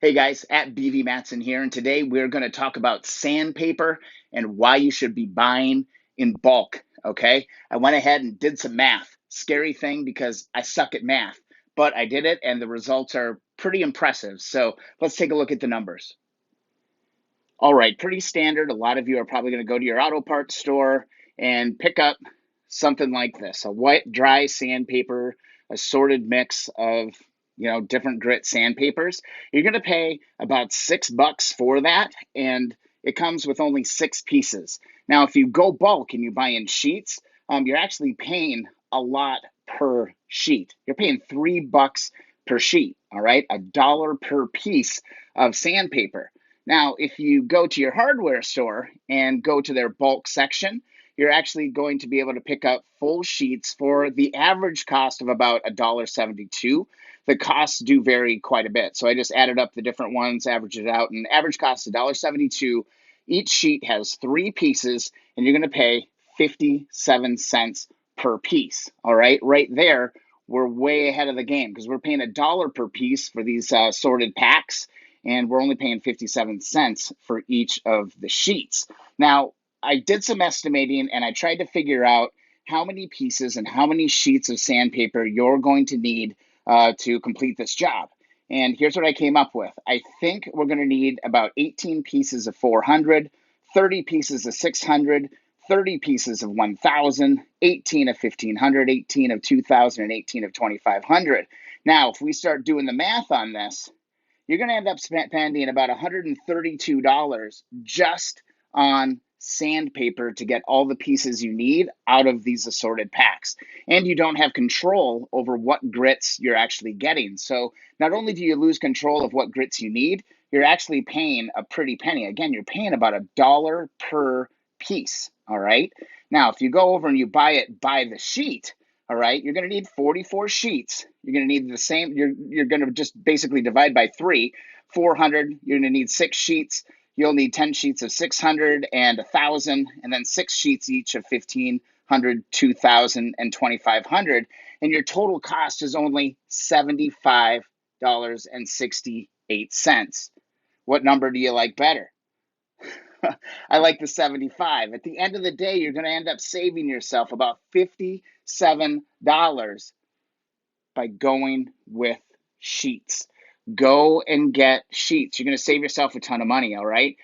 Hey guys, at BV Matson here, and today we're going to talk about sandpaper and why you should be buying in bulk. Okay, I went ahead and did some math. Scary thing because I suck at math, but I did it and the results are pretty impressive. So let's take a look at the numbers. All right, pretty standard. A lot of you are probably going to go to your auto parts store and pick up something like this, a wet, dry sandpaper, assorted mix of different grit sandpapers. You're going to pay about $6 for that, and it comes with only 6 pieces. Now, if you go bulk and you buy in sheets, you're actually paying a lot per sheet. You're paying $3 per sheet. All right, $1 per piece of sandpaper. Now, if you go to your hardware store and go to their bulk section, you're actually going to be able to pick up full sheets for the average cost of about $1.72. The costs do vary quite a bit. So I just added up the different ones, averaged it out, and average cost $1.72. Each sheet has 3 pieces, and you're going to pay 57 cents per piece. All right, right there, we're way ahead of the game because we're paying $1 per piece for these sorted packs, and we're only paying 57 cents for each of the sheets. Now, I did some estimating and I tried to figure out how many pieces and how many sheets of sandpaper you're going to need to complete this job. And here's what I came up with. I think we're going to need about 18 pieces of 400, 30 pieces of 600, 30 pieces of 1,000, 18 of 1,500, 18 of 2,000, and 18 of 2,500. Now, if we start doing the math on this, you're going to end up spending about $132 just on sandpaper to get all the pieces you need out of these assorted packs. And you don't have control over what grits you're actually getting. So not only do you lose control of what grits you need, you're actually paying a pretty penny. Again, you're paying about $1 per piece. All right. Now, if you go over and you buy it by the sheet, all right, you're going to need 44 sheets. You're going to need the same, you're going to just basically divide by 3. 400, you're going to need 6 sheets. You'll need 10 sheets of 600 and 1,000, and then 6 sheets each of 1,500, 2,000, and 2,500. And your total cost is only $75.68. What number do you like better? I like the 75. At the end of the day, you're going to end up saving yourself about $57 by going with sheets. Go and get sheets. You're going to save yourself a ton of money, all right?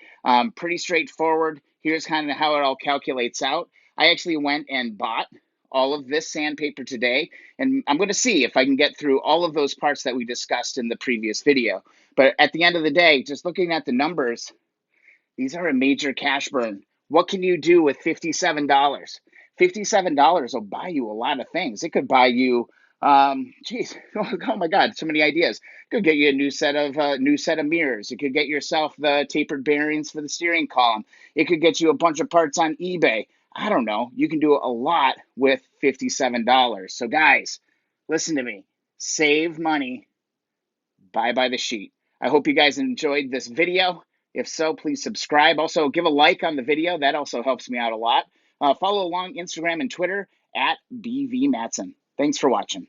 Pretty straightforward. Here's kind of how it all calculates out. I actually went and bought all of this sandpaper today, and I'm going to see if I can get through all of those parts that we discussed in the previous video. But at the end of the day, just looking at the numbers, these are a major cash burn. What can you do with $57? $57 will buy you a lot of things. It could buy you, geez, oh my God, so many ideas. It could get you a new set of mirrors. It could get yourself the tapered bearings for the steering column. It could get you a bunch of parts on eBay. I don't know. You can do a lot with $57. So guys, listen to me. Save money. Buy by the sheet. I hope you guys enjoyed this video. If so, please subscribe. Also, give a like on the video. That also helps me out a lot. Follow along Instagram and Twitter at BV Matson. Thanks for watching.